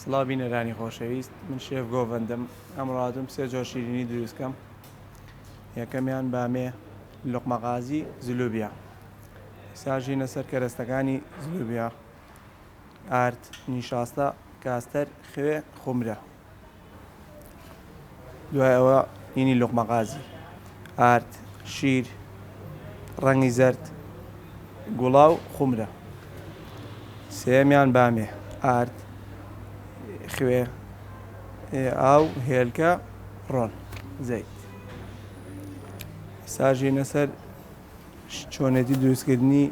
سڵاو بینەرانی خۆشەویست، من شێف گۆڤەندەم. ئەمڕاتم سێ جۆر شیرینی دروستکەم. یەکەمیان بامێ لوقمەغازی زلوبیا، ساژینە سەر کەرەستەکانی زلوبیا، ئارد، نیشاستە، کاستەر، خوێ، خومرە. دوای ئەوە هینی لوقمەغازی، ئارد، شیر، ڕەنگی زەرد، گوڵاو، خومرە. سێمیان بامێ، ئارد، خوێ، ئاو، هێلکە، ڕۆن، زەیت. ساژینە سەر چۆنێتی دروستکردنی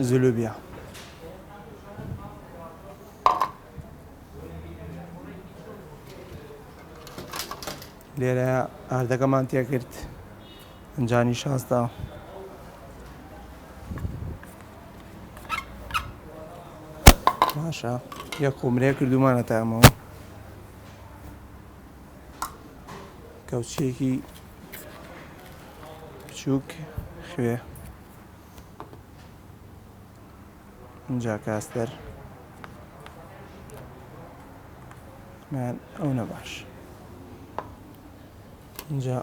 زلوبیا. لێرە ئاردەکەمان تێکرد، ئەنجا نیشاستە، باشە، یەک خومرەیە کردومانە تامەوە، کەوچیەکی بچووک، خوێ، ئەنجا کاستەر، ئەو نەباش، ئەنجا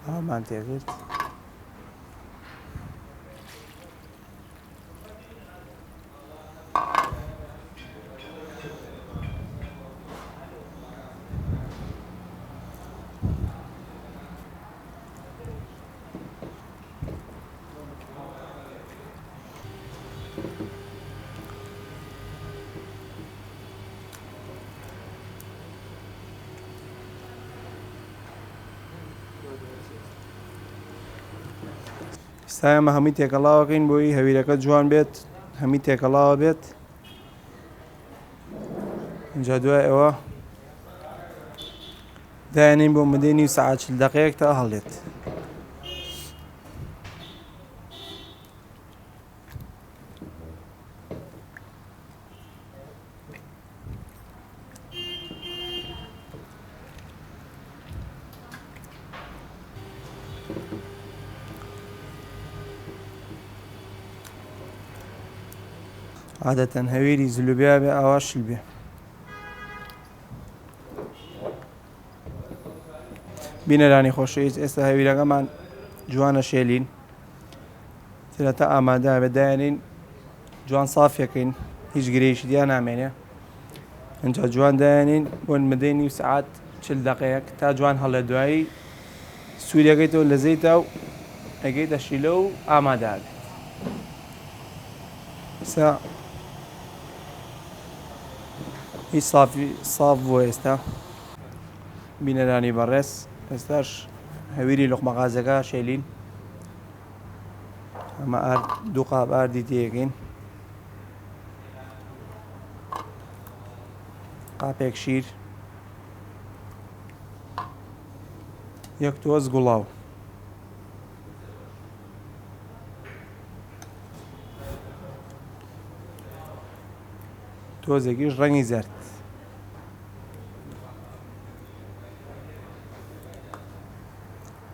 ئاومان تێکرد، ئێستا ئێمە هەمووی تێکەڵاوەکەین بۆی هەویرەکە جوان بێت، هەمووی تێکەڵاوە بێت. اینجا دوای ئەوە دایانین بۆ مدەی نیو سەعات 40 دەقەیەک تا هەڵێت. عادەتەن هەویری زلوبیا بێ ئاوا شل بێ. بینەرانی خۆشەویست، ئێستا هەویرەکەمان جوانە شێلین، ترەتە ئامادە بێت دایانین جوان سافیەکەین، هیچ گرەیشی تیا نامێنێ. ئەنجا جوان دایانین بۆ مدەی نیو سەعات 40 دەقەیەک تا جوان هەڵێ. دوایی سووریەکەیتەوە لە زەیتا و ئەگەیتە شیلە و ئامادە بێت. ئێستا هیچ ساف بووە. ئێستا بینەرانی بەڕێز، ئێستاش هەویری لوقمەغازەکە شێلین. ئەمە ئارد، دوو قاپ ئاردی تێیەکەین، قاپێک شیر، یەک تۆز گوڵاو، تۆزێکیش ڕەنگی زەرد،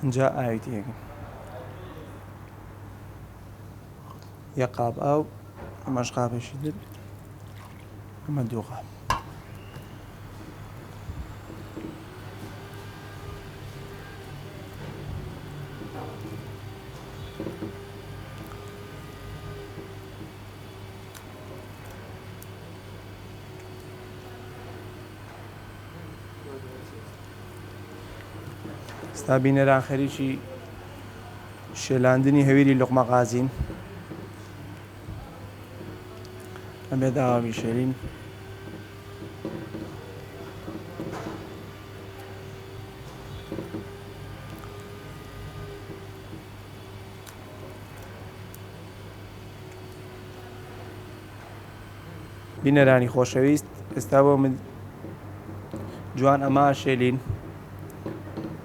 اینجا ئاوی تێیەکەین، یەک قاپ ئاو، ئەمەش قاپێکی تر، ئەمە دوو قاپ. ئێستا بینەران خەریکی شێلاندنی هەویری لوقمەغازین. ئەمێ داوامی شێلین، بینەرانی خۆشەویست، ئێستا بۆ من جوان ئەمە شێلین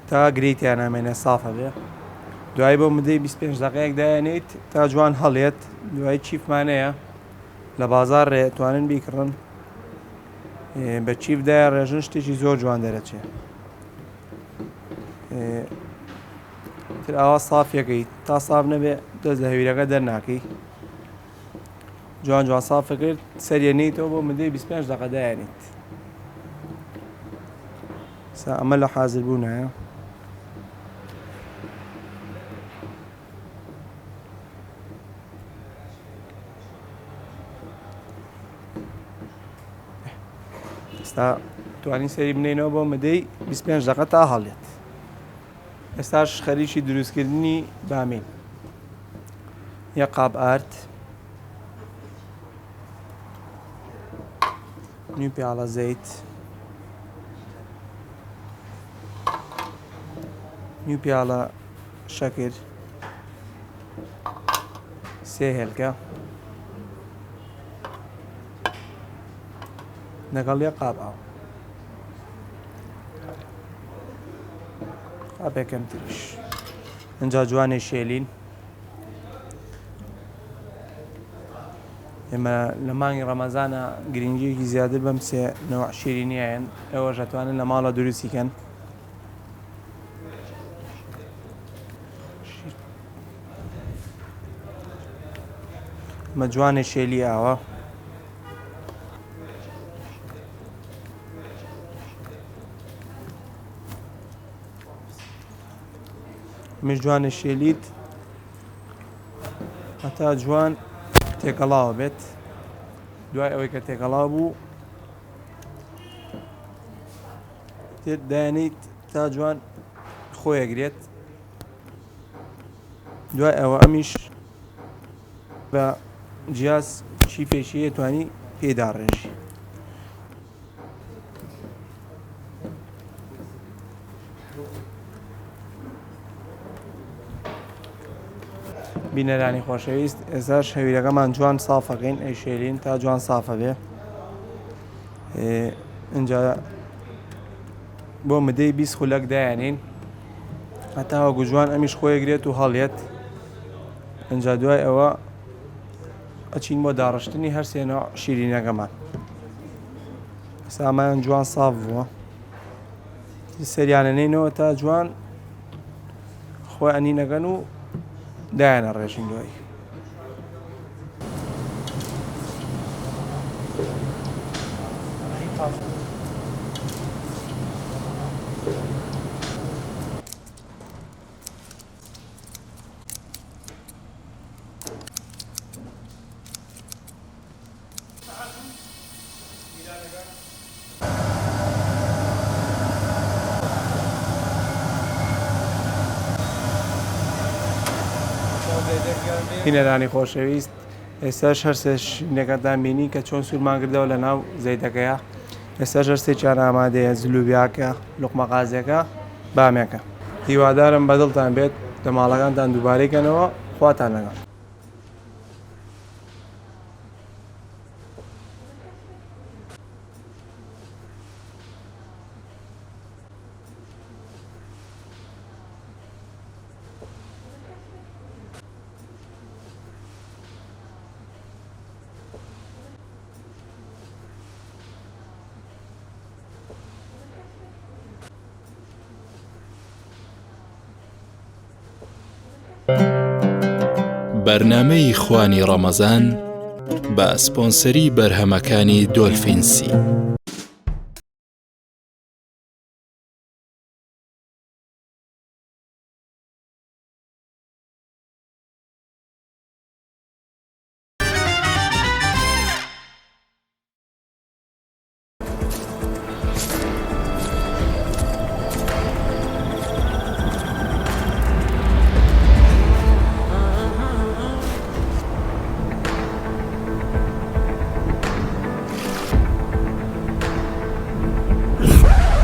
تا گرێیتیان نامێنێ، سافە بێ. دوای بۆ مدەی 25 دەقەیەک دایانێت تا جوان هەڵێت. دوای چیفمانەیە لە بازار ڕێتوانن بیکڕن، بە چیف دایە ڕێژن شتێکی زۆر جوان دەرەچێت. تر ئاوا سافیەکەی تا ساف نەبێ دەست لە هەویرەکە دەرناکەی. جوان سافە کرد سەریێنیتەوە بۆ مدەی 25 دقە دایانیت ئەمە لە حازر بوونایە ئێستا توانین سەری بنێنەوە بۆ مدەی 25 دقە تا هەڵێت ئێستاش خەریکی دروستکردنی بامین یەک قاب ئارد نیو پیاڵە زەیت نیو پیاڵە شەکر 3 هێلکە لەگەڵ یەک قاب ئاو قاپێکەم تریش ئەنجا جوانێ شێلین ئێمە لە مانگی ڕەمەزانە گرنگیەکی زیاتر بەم سێ نەوع شیرینیایەن ئێوەش ئەتوانن لە ماڵە دروستیکەن ئەمە جوانێ شێلی ئاوە مش جوانێ شێلیت هەتا جوان تێکەڵاوە بێت دوای ئەوەی کە تێکەڵاو بوو دایانیت تا جوان خۆیەگرێت دوای ئەوە ئەمیش بە جیاز چی پێشیە توانی پێدا ڕێژی بینەرانی خۆشەویست ئێستاش هەویرەکەمان جوان سافەکەین ئەی شێلین تا جوان سافە بێ اینجا بۆ مدەی 20 خولەک دایانین هەتا وەکو جوان ئەمیش خۆیەگرێت و هەڵێت اینجا دوای ئەوە ئەچین بۆ داڕشتنی هەر سێ نەوع شیرینەکەمان سامان جوان ساف بووە سەریانەنێنەوە تا جوان خۆی ئەنینەکەن و دایانە ڕێژین دوایی بینەرانی خۆشەویست ئێستاش هەر سێ شیرینەکەتان بینی کە چۆن سوورمان کردەوە لە ناو زەیتەکەیە ئێستاش هەر سێکیان ئامادەیە زلوبیاکە لوقمە قازیەکە بامێکە هیوادارم بەدڵتان بێت لە ماڵەکانتان دووبارەیکەنەوە خواتان لەگەڵ بەرنامەی خوانی ڕەمەزان بە سپۆنسەری بەرهەمەکانی دۆلفینسی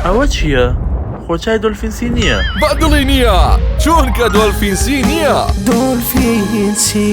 ئەوە چییە؟ خۆچای دۆلفینسی نییە؟ بەدڵی نییە چونکە دۆلفینسی نییە دۆلفینسی